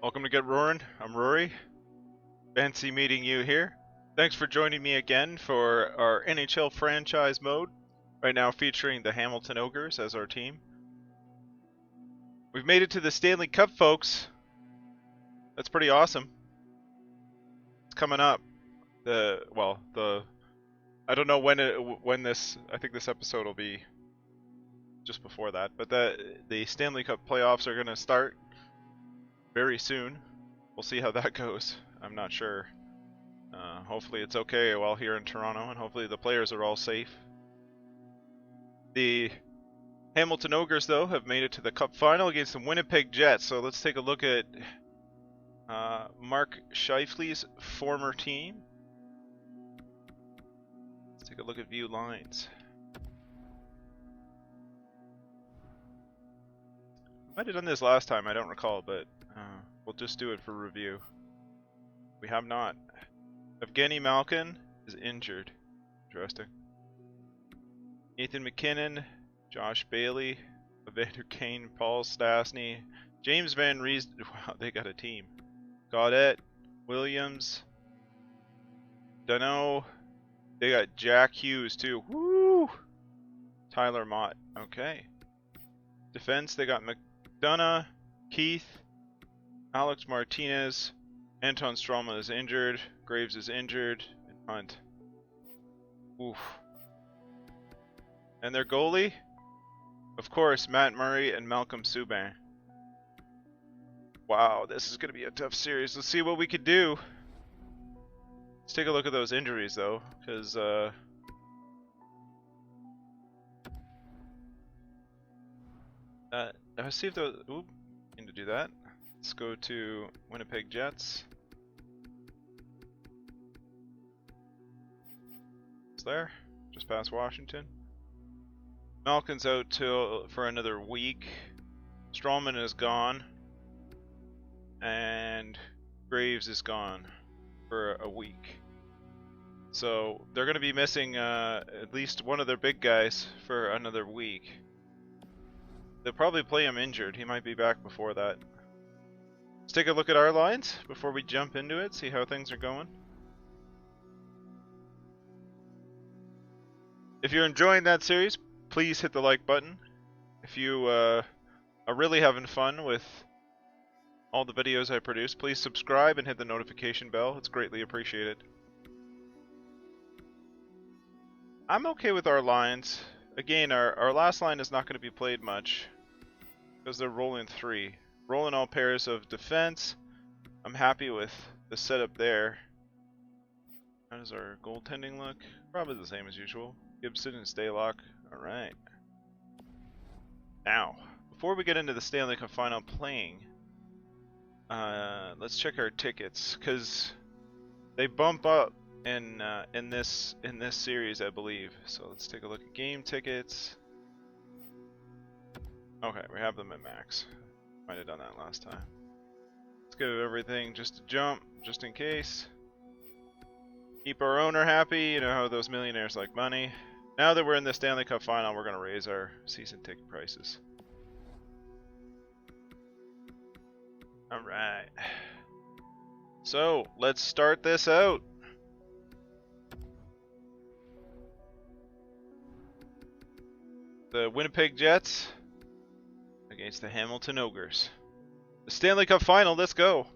Welcome to GetRoaring. I'm Rory. Fancy meeting you here. Thanks for joining me again for our NHL franchise mode. Right now featuring the Hamilton Ogres as our team. We've made it to the Stanley Cup, folks. That's pretty awesome. It's coming up. I don't know when this. I think this episode will be just before that. But the Stanley Cup playoffs are going to start very soon. We'll see how that goes. I'm not sure. Hopefully it's okay while here in Toronto, and hopefully the players are all safe. The Hamilton Ogres, though, have made it to the Cup final against the Winnipeg Jets. So let's take a look at Mark Scheifele's former team. Let's take a look at view lines. I might have done this last time, I don't recall, but we'll just do it for review. We have not. Evgeny Malkin is injured. Interesting. Nathan McKinnon, Josh Bailey, Evander Kane, Paul Stastny, James Van Ries. Wow, they got a team. Gaudette, Williams, Dano. They got Jack Hughes too. Woo! Tyler Mott. Okay. Defense, they got McDonough, Keith, Alex Martinez, Anton Stralman is injured, Graves is injured, and Hunt. Oof. And their goalie? Of course, Matt Murray and Malcolm Subban. Wow, this is going to be a tough series. Let's see what we could do. Let's take a look at those injuries, though, because let's see if those. Oop, need to do that. Let's go to Winnipeg Jets. It's there, just past Washington. Malkin's out for another week. Stralman is gone, and Graves is gone for a week. So they're going to be missing at least one of their big guys for another week. They'll probably play him injured. He might be back before that. Let's take a look at our lines before we jump into it, see how things are going. If you're enjoying that series, please hit the like button. If you are really having fun with all the videos I produce, please subscribe and hit the notification bell. It's greatly appreciated. I'm okay with our lines. Again, our last line is not going to be played much because they're rolling three. Rolling all pairs of defense. I'm happy with the setup there. How does our goaltending look? Probably the same as usual. Gibson and Staylock. Alright. Now, before we get into the Stanley Cup final playing, let's check our tickets, because they bump up in this series, I believe. So let's take a look at game tickets. Okay, we have them at max. Might have done that last time. Let's give everything just a jump, just in case. Keep our owner happy. You know how those millionaires like money. Now that we're in the Stanley Cup final, we're going to raise our season ticket prices. Alright. So, let's start this out. The Winnipeg Jets against the Hamilton Ogres. The Stanley Cup final, let's go.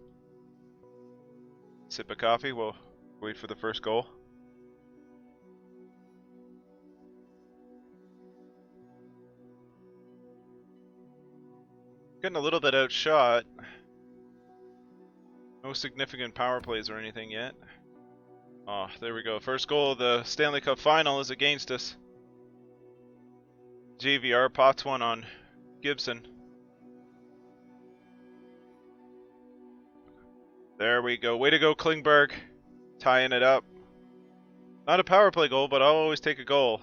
Sip of coffee, we'll wait for the first goal. Getting a little bit outshot. No significant power plays or anything yet. Oh, there we go. First goal of the Stanley Cup final is against us. JVR pots one on Gibson. There we go. Way to go, Klingberg. Tying it up. Not a power play goal, but I'll always take a goal.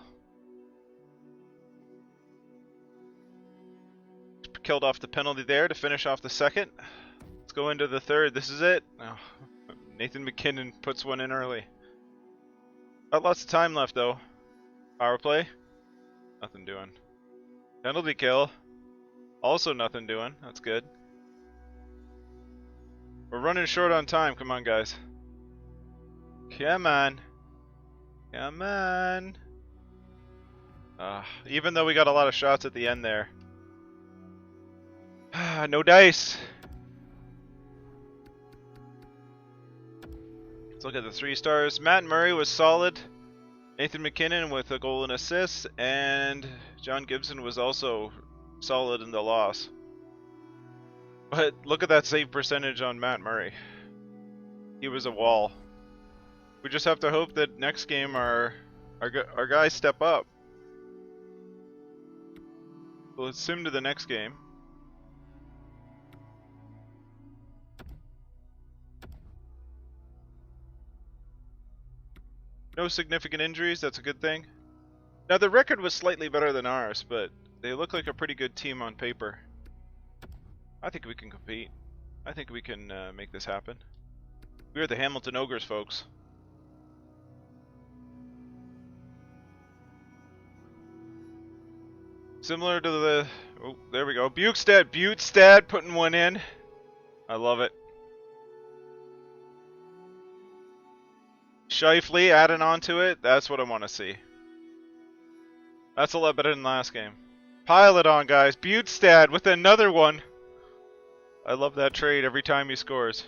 Killed off the penalty there to finish off the second. Let's go into the third. This is it. Oh, Nathan McKinnon puts one in early. Got lots of time left, though. Power play. Nothing doing. Penalty kill. Also nothing doing. That's good. We're running short on time. Come on, guys. Come on. Come on. Even though we got a lot of shots at the end there. No dice. Let's look at the 3 stars. Matt Murray was solid. Nathan McKinnon with a goal and assist. And John Gibson was also solid in the loss. But look at that save percentage on Matt Murray. He was a wall. We just have to hope that next game our guys step up. So let's sim to the next game. No significant injuries, that's a good thing. Now the record was slightly better than ours, but they look like a pretty good team on paper. I think we can compete. I think we can make this happen. We are the Hamilton Ogres, folks. Similar to the... Oh, there we go. Bukestad putting one in. I love it. Shifley adding on to it. That's what I want to see. That's a lot better than last game. Pile it on, guys. Bukestad with another one. I love that trade every time he scores.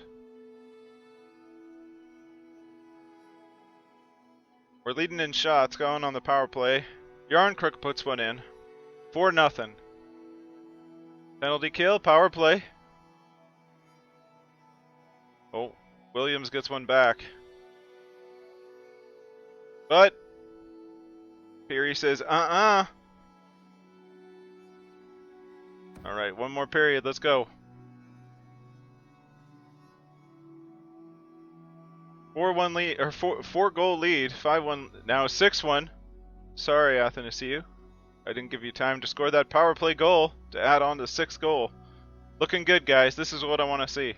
We're leading in shots, going on the power play. Yarncrook puts one in. 4-0. Penalty kill, power play. Oh, Williams gets one back. But Peary says, Alright, one more period, let's go. 4-1 lead, or 4-goal lead, 5-1, now 6-1. Sorry, Athanasiou. I didn't give you time to score that power play goal to add on to 6th goal. Looking good, guys. This is what I want to see.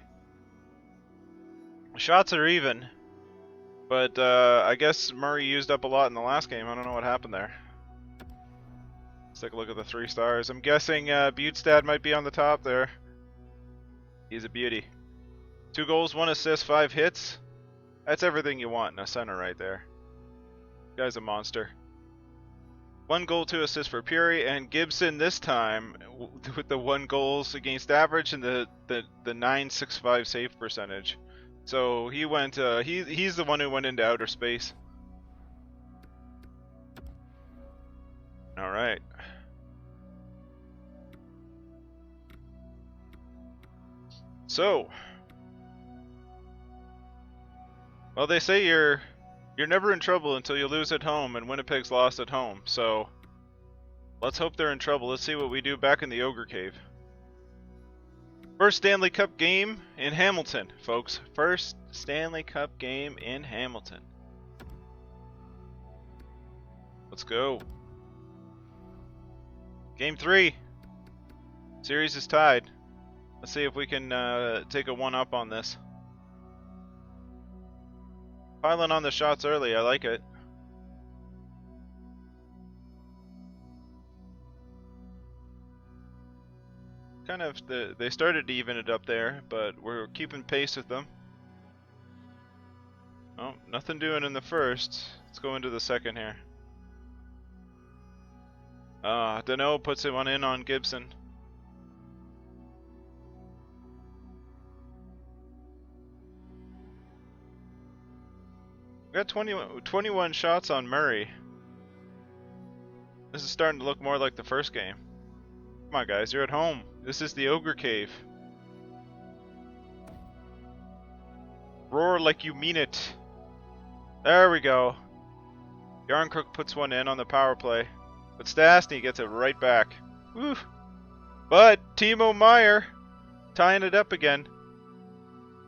Shots are even, but I guess Murray used up a lot in the last game. I don't know what happened there. Let's take a look at the 3 stars. I'm guessing Bukestad might be on the top there. He's a beauty. 2 goals, 1 assist, 5 hits. That's everything you want in a center right there. Guy's a monster. 1 goal, 2 assists for Peary, and Gibson this time with the 1 goals against average and the 9.65 save percentage. So he went. He's the one who went into outer space. All right. So, well, they say you're never in trouble until you lose at home, and Winnipeg's lost at home, so let's hope they're in trouble. Let's see what we do back in the Ogre Cave. First Stanley Cup game in Hamilton, folks. First Stanley Cup game in Hamilton. Let's go. Game 3. Series is tied. Let's see if we can take a 1-up on this. Piling on the shots early, I like it. Kind of, they started to even it up there, but we're keeping pace with them. Oh, nothing doing in the first. Let's go into the second here. Deneau puts one in on Gibson. We got 21 shots on Murray. This is starting to look more like the first game. Come on, guys, you're at home. This is the Ogre Cave. Roar like you mean it. There we go. Yarncrook puts one in on the power play. But Stastny gets it right back. Woo. But Timo Meier tying it up again.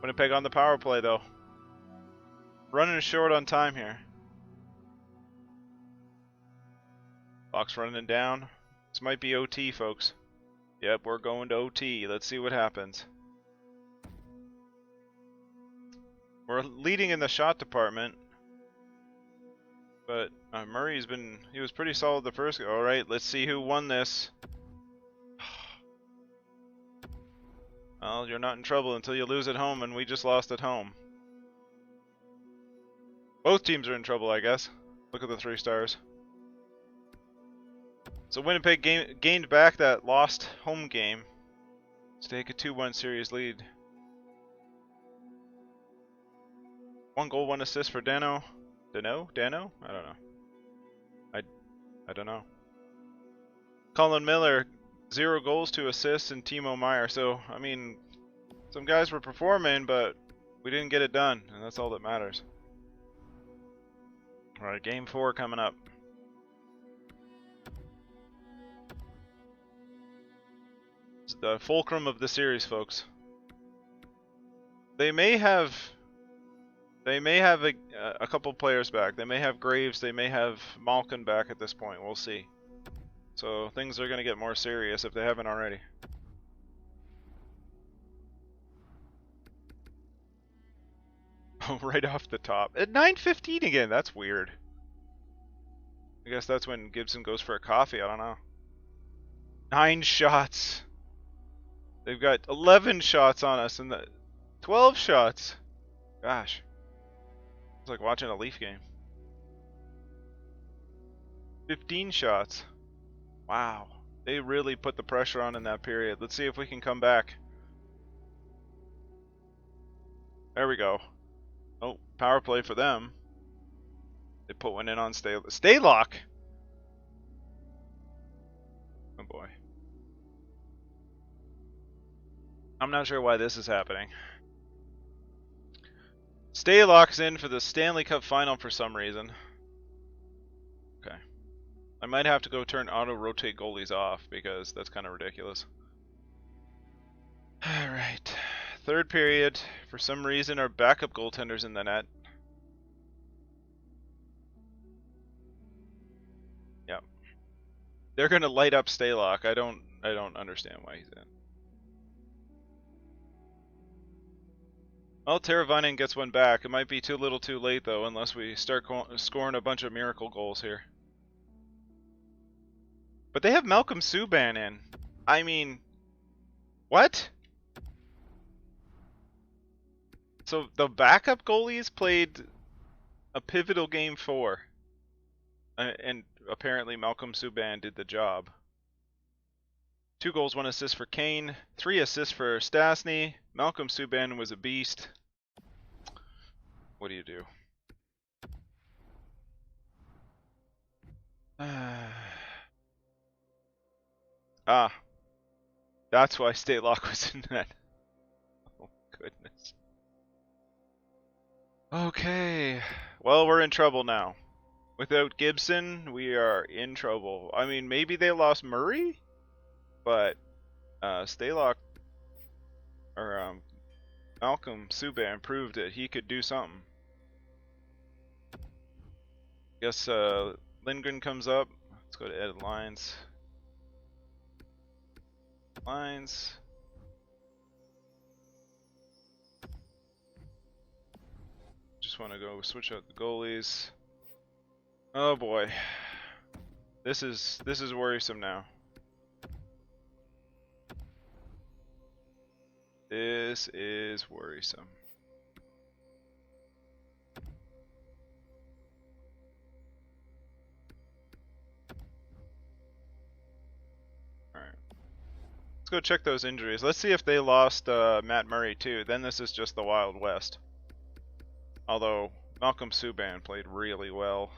Winnipeg on the power play, though. Running short on time here. Clock's running down. This might be OT, folks. Yep, we're going to OT. Let's see what happens. We're leading in the shot department. But Murray's he was pretty solid the first. Alright, let's see who won this. Well, you're not in trouble until you lose at home, and we just lost at home. Both teams are in trouble, I guess. Look at the 3 stars. So Winnipeg gained back that lost home game to take a 2-1 series lead. 1 goal, 1 assist for Dano. Dano? I don't know. I don't know. Colin Miller, 0 goals, 2 assists, and Timo Meyer. So, I mean, some guys were performing, but we didn't get it done, and that's all that matters. Alright, game 4 coming up. It's the fulcrum of the series, folks. They may have a couple players back. They may have Graves, they may have Malkin back at this point. We'll see. So things are going to get more serious if they haven't already. Oh, right off the top. At 9:15 again, that's weird. I guess that's when Gibson goes for a coffee, I don't know. 9 shots. They've got 11 shots on us and 12 shots. Gosh. It's like watching a Leaf game. 15 shots. Wow. They really put the pressure on in that period. Let's see if we can come back. There we go. Oh, power play for them. They put one in on Staylock. Oh boy. I'm not sure why this is happening. Staylock's in for the Stanley Cup final for some reason. Okay. I might have to go turn auto-rotate goalies off because that's kind of ridiculous. Alright. 3rd period. For some reason, our backup goaltender's in the net. Yep. They're gonna light up Staylock. I don't understand why he's in. Well, Teravainen gets one back. It might be too little too late, though, unless we start scoring a bunch of miracle goals here. But they have Malcolm Subban in. I mean, what? So the backup goalies played a pivotal game 4. And apparently Malcolm Subban did the job. 2 goals, 1 assist for Kane. 3 assists for Stastny. Malcolm Subban was a beast. What do you do? Ah. That's why Staylock was in that. Oh, goodness. Okay. Well, we're in trouble now. Without Gibson, we are in trouble. I mean, maybe they lost Murray? But Staylock or Malcolm Subban proved that he could do something. Guess Lindgren comes up. Let's go to edit lines. Just want to go switch out the goalies. Oh boy. This is worrisome now. This is worrisome. Alright. Let's go check those injuries. Let's see if they lost Matt Murray too. Then this is just the Wild West. Although Malcolm Subban played really well.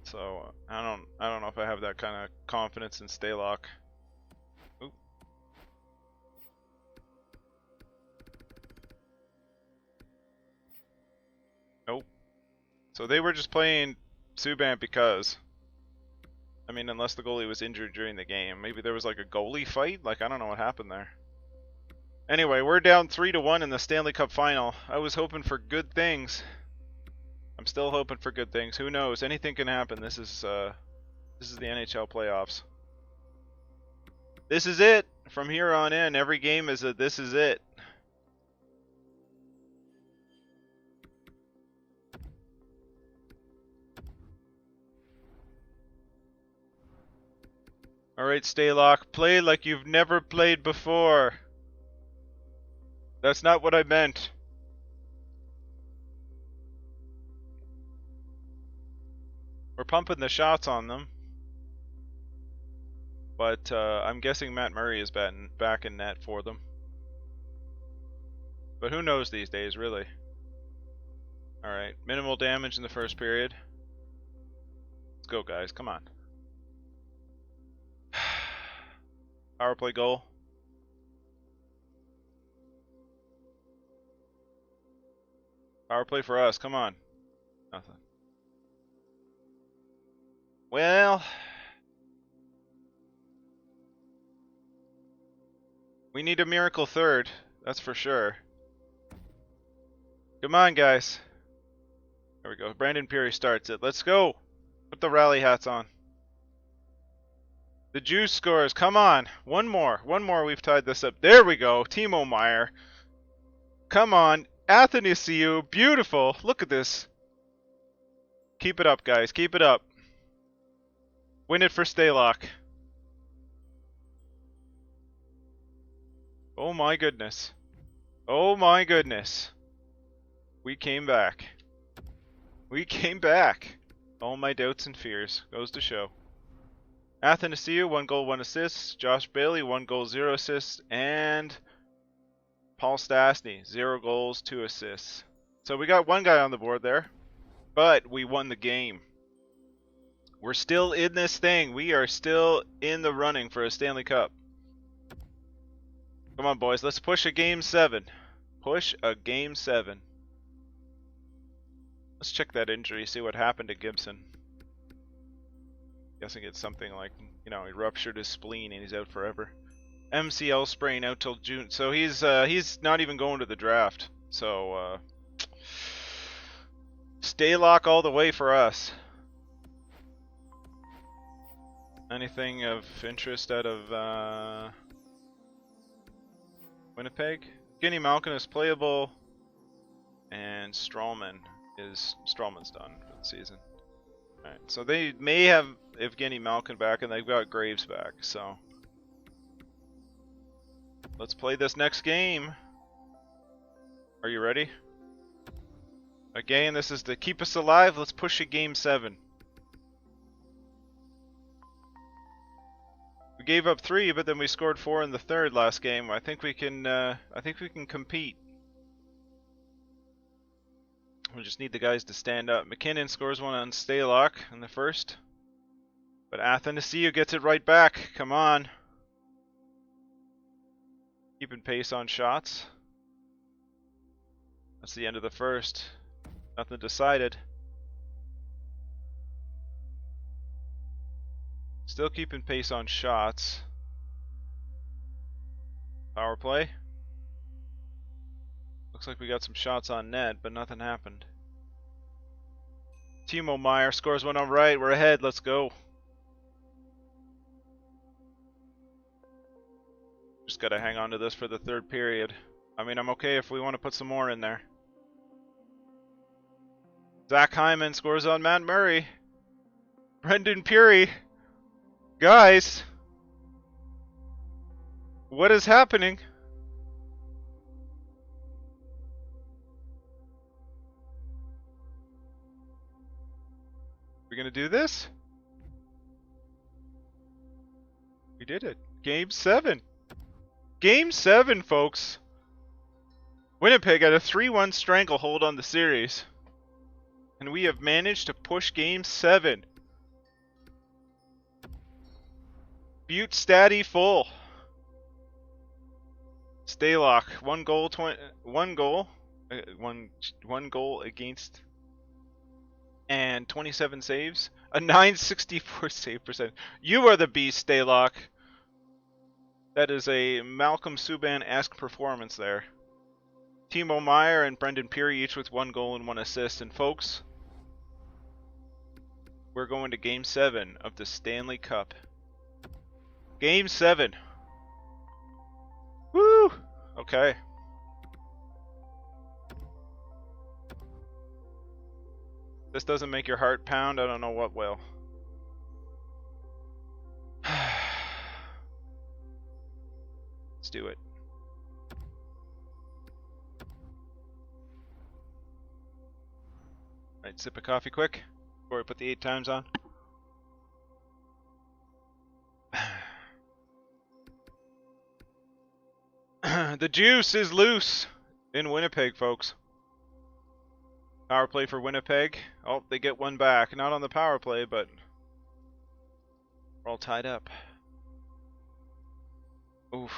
So I don't know if I have that kind of confidence in Staylock. Oop. Nope. So they were just playing Subban because, I mean, unless the goalie was injured during the game. Maybe there was like a goalie fight? Like, I don't know what happened there. Anyway, we're down 3-1 in the Stanley Cup final. I was hoping for good things. I'm still hoping for good things. Who knows? Anything can happen. This is the NHL playoffs. This is it. From here on in, every game is a this is it. Alright, Staylock, play like you've never played before. That's not what I meant. We're pumping the shots on them. But I'm guessing Matt Murray is back in net for them. But who knows these days, really. Alright, minimal damage in the first period. Let's go, guys. Come on. Power play goal. Power play for us. Come on. Nothing. Well, we need a miracle third. That's for sure. Come on, guys. There we go. Brandon Peary starts it. Let's go. Put the rally hats on. The juice scores. Come on. One more. One more. We've tied this up. There we go. Timo Meier. Come on. Athanasiou. Beautiful. Look at this. Keep it up, guys. Keep it up. Win it for Stalock. Oh my goodness. Oh my goodness. We came back. We came back. All my doubts and fears. Goes to show. Athanasiou, 1 goal, 1 assist. Josh Bailey, 1 goal, 0 assists. And Paul Stastny, 0 goals, 2 assists. So we got one guy on the board there. But we won the game. We're still in this thing. We are still in the running for a Stanley Cup. Come on, boys. Let's push a game 7. Push a game 7. Let's check that injury, see what happened to Gibson. Guessing it's something like, you know, he ruptured his spleen and he's out forever. MCL sprain out till June. So he's not even going to the draft. So Stalock all the way for us. Anything of interest out of Winnipeg? Guinea Malkin is playable, and Strawman's done for the season. Alright, so they may have Evgeny Malkin back, and they've got Graves back, so let's play this next game. Are you ready? Again, this is to keep us alive. Let's push a game 7. We gave up 3, but then we scored 4 in the third last game. I think we can compete. We just need the guys to stand up. McKinnon scores 1 on Stalock in the first. But Athanasiou gets it right back. Come on. Keeping pace on shots. That's the end of the first. Nothing decided. Still keeping pace on shots. Power play. Looks like we got some shots on net, but nothing happened. Timo Meier scores 1 on right. We're ahead. Let's go. Just gotta hang on to this for the third period. I mean, I'm okay if we want to put some more in there. Zach Hyman scores on Matt Murray. Brendan Peary. Guys. What is happening? We gonna do this? We did it. Game 7. Game 7, folks. Winnipeg had a 3-1 stranglehold on the series. And we have managed to push Game 7. Butte Statty full. Stalock, 1 goal against, and 27 saves, a 964 save percent. You are the beast, Stalock. That is a Malcolm Subban-esque performance there. Timo Meier and Brendan Peary each with 1 goal and 1 assist. And folks, we're going to Game 7 of the Stanley Cup. Game 7. Woo! Okay. This doesn't make your heart pound, I don't know what will. Let's do it. Right, sip of coffee quick before I put the 8 times on. The juice is loose in Winnipeg, folks. Power play for Winnipeg. Oh, they get one back. Not on the power play, but we're all tied up. Oof.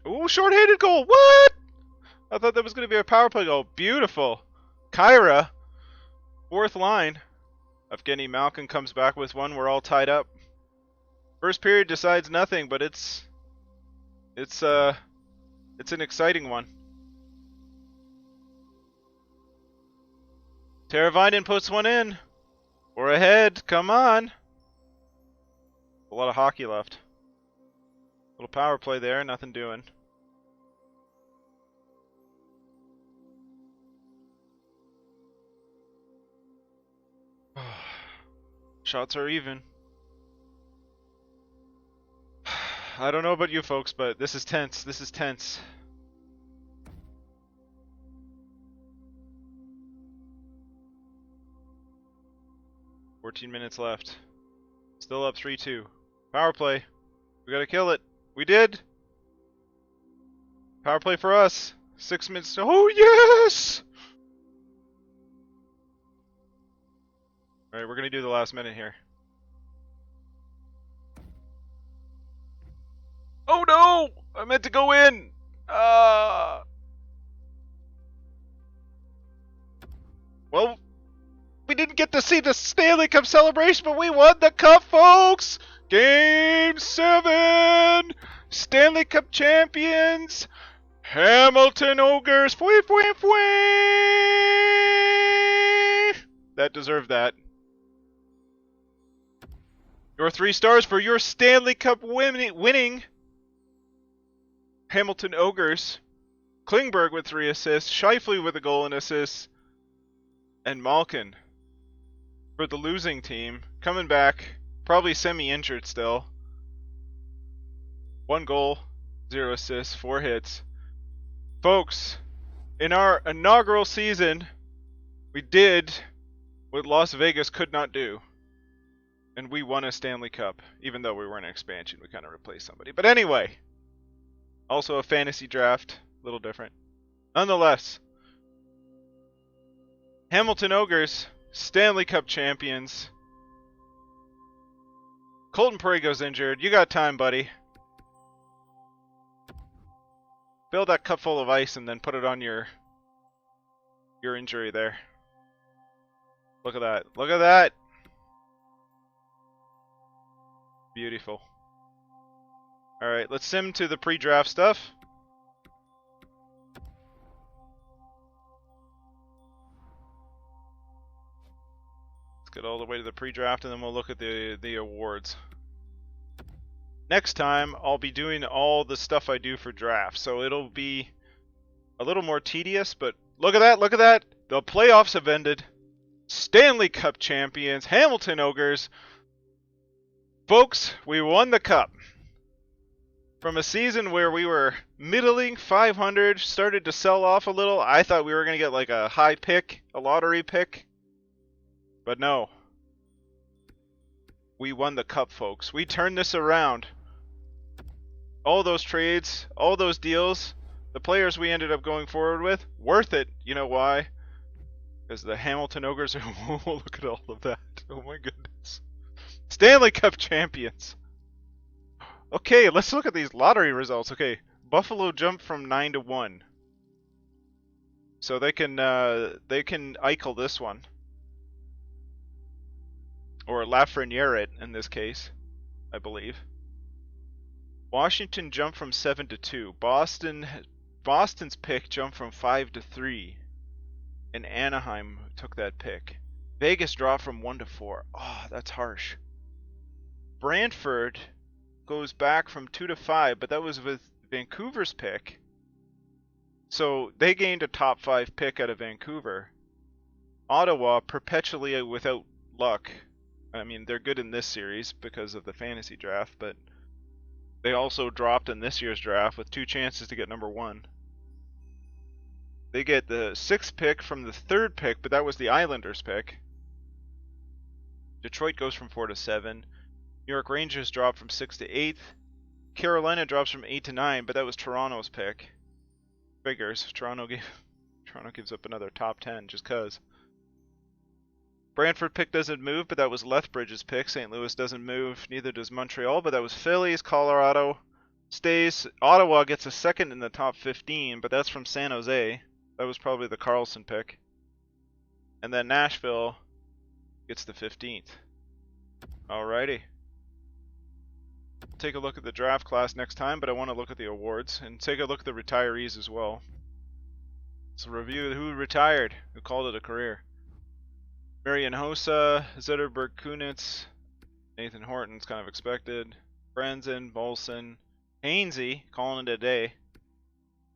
Ooh, short-handed goal. What? I thought that was going to be a power play goal. Beautiful. Kyra, fourth line. Evgeny Malkin comes back with one. We're all tied up. First period decides nothing, but it's an exciting one. Teravainen puts one in. We're ahead. Come on. A lot of hockey left. Little power play there. Nothing doing. Shots are even. I don't know about you folks, but this is tense. This is tense. $14 minutes left. Still up 3-2. Power play. We gotta kill it. We did. Power play for us. 6 minutes. Oh yes! All right, we're gonna do the last minute here. Oh no! I meant to go in. Well, we didn't get to see the Stanley Cup celebration, but we won the cup, folks! Game 7! Stanley Cup champions! Hamilton Ogres! Fwee, fwee, fwee! That deserved that. Your 3 stars for your Stanley Cup winning Hamilton Ogres. Klingberg with 3 assists, Scheifele with a goal and assist, and Malkin for the losing team, coming back, probably semi-injured still. 1 goal, 0 assists, 4 hits. Folks, in our inaugural season, we did what Las Vegas could not do. And we won a Stanley Cup, even though we were in an expansion. We kind of replaced somebody. But anyway, also a fantasy draft, a little different. Nonetheless, Hamilton Ogres, Stanley Cup champions. Colton Parrego's injured. You got time, buddy. Fill that cup full of ice and then put it on your injury there. Look at that. Look at that. Beautiful. Alright, let's sim to the pre-draft stuff. Let's get all the way to the pre-draft and then we'll look at the awards. Next time, I'll be doing all the stuff I do for drafts, so it'll be a little more tedious, but look at that, look at that! The playoffs have ended. Stanley Cup champions, Hamilton Ogres. Folks, we won the cup. From a season where we were middling 500, started to sell off a little. I thought we were going to get like a high pick, a lottery pick. But no. We won the cup, folks. We turned this around. All those trades, all those deals, the players we ended up going forward with, worth it. You know why? Because the Hamilton Ogres are... Look at all of that. Oh my goodness. Stanley Cup champions. Okay, let's look at these lottery results. Okay, Buffalo jumped from 9 to 1. So they can Eichel this one. Or Lafreniere it in this case, I believe. Washington jumped from 7 to 2. Boston's pick jumped from 5 to 3. And Anaheim took that pick. Vegas dropped from 1 to 4. Oh, that's harsh. Brantford goes back from 2 to 5, but that was with Vancouver's pick. So they gained a top 5 pick out of Vancouver. Ottawa, perpetually without luck. I mean, they're good in this series because of the fantasy draft, but they also dropped in this year's draft with 2 chances to get number 1. They get the 6th pick from the 3rd pick, but that was the Islanders pick. Detroit goes from 4 to 7. New York Rangers drop from 6 to 8th. Carolina drops from 8 to 9, but that was Toronto's pick. Figures. Toronto gives up another top 10 just cause. Brantford pick doesn't move, but that was Lethbridge's pick. St. Louis doesn't move, neither does Montreal, but that was Phillies. Colorado stays. Ottawa gets a 2nd in the top 15, but that's from San Jose. That was probably the Carlson pick. And then Nashville gets the 15th. Alrighty. We'll take a look at the draft class next time, but I want to look at the awards and take a look at the retirees as well. So review who retired, who called it a career. Marian Hossa, Zetterberg Kunitz, Nathan Horton's kind of expected, Franzen, Bolson, Hainsey, calling it a day.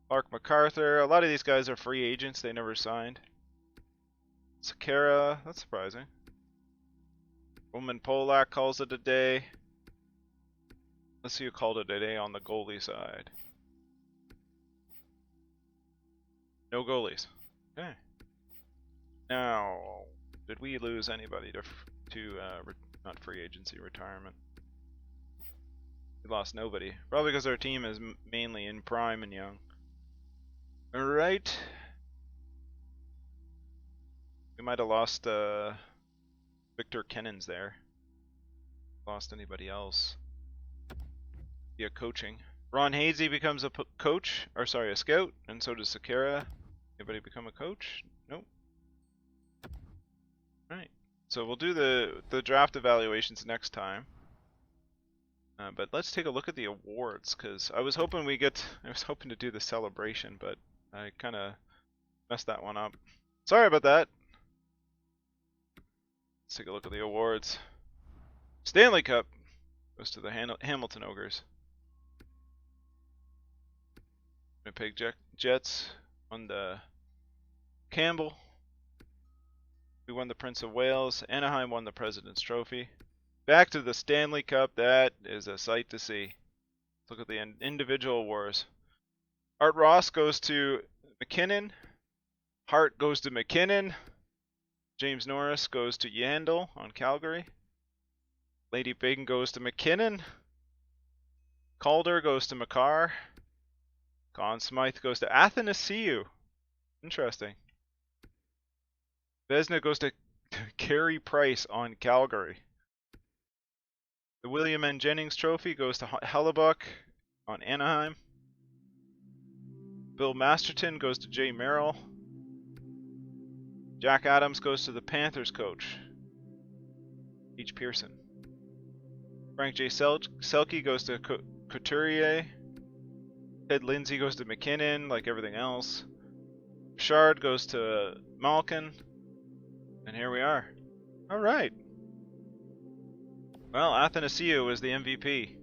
Clark MacArthur, a lot of these guys are free agents, they never signed. Sakara, that's surprising. Roman Polak calls it a day. Let's see who called it a day on the goalie side. No goalies. Okay. Now, did we lose anybody to not free agency, retirement? We lost nobody. Probably because our team is mainly in prime and young. Alright. We might have lost Victor Kennens there. Lost anybody else via coaching. Ron Hazy becomes a coach, or sorry, a scout, and so does Sakara. Anybody become a coach? Nope. Right. So we'll do the draft evaluations next time. But let's take a look at the awards, because I was hoping to do the celebration, but I kind of messed that one up. Sorry about that. Let's take a look at the awards. Stanley Cup goes to the Hamilton Ogres. Winnipeg Jets won the Campbell. We won the Prince of Wales. Anaheim won the President's Trophy. Back to the Stanley Cup. That is a sight to see. Let's look at the individual awards. Art Ross goes to McKinnon. Hart goes to McKinnon. James Norris goes to Yandel on Calgary. Lady Bing goes to McKinnon. Calder goes to Makar. Conn Smythe goes to Athanasiou. Interesting. Vesna goes to Carey Price on Calgary. The William N. Jennings Trophy goes to Hellebuck on Anaheim. Bill Masterton goes to Jay Merrill. Jack Adams goes to the Panthers coach, H. Pearson. Frank J. Selke goes to Couturier. Ted Lindsay goes to McKinnon, like everything else. Shard goes to Malkin. And here we are. Alright. Well, Athanasiou is the MVP.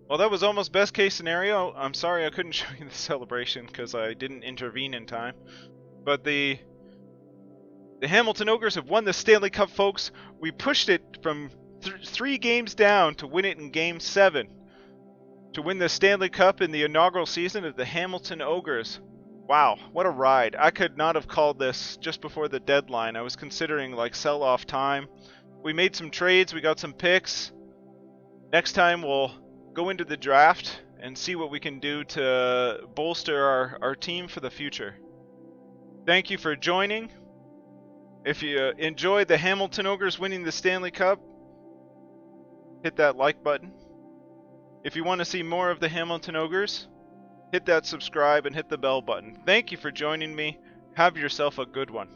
Well, that was almost best case scenario. I'm sorry I couldn't show you the celebration because I didn't intervene in time. But the Hamilton Ogres have won the Stanley Cup, folks. We pushed it from 3 games down to win it in Game 7. To win the Stanley Cup in the inaugural season of the Hamilton Ogres. Wow, what a ride. I could not have called this just before the deadline. I was considering like sell-off time. We made some trades, we got some picks. Next time we'll go into the draft and see what we can do to bolster our team for the future. Thank you for joining. If you enjoyed the Hamilton Ogres winning the Stanley Cup, hit that like button. If you want to see more of the Hamilton Ogres, hit that subscribe and hit the bell button. Thank you for joining me. Have yourself a good one.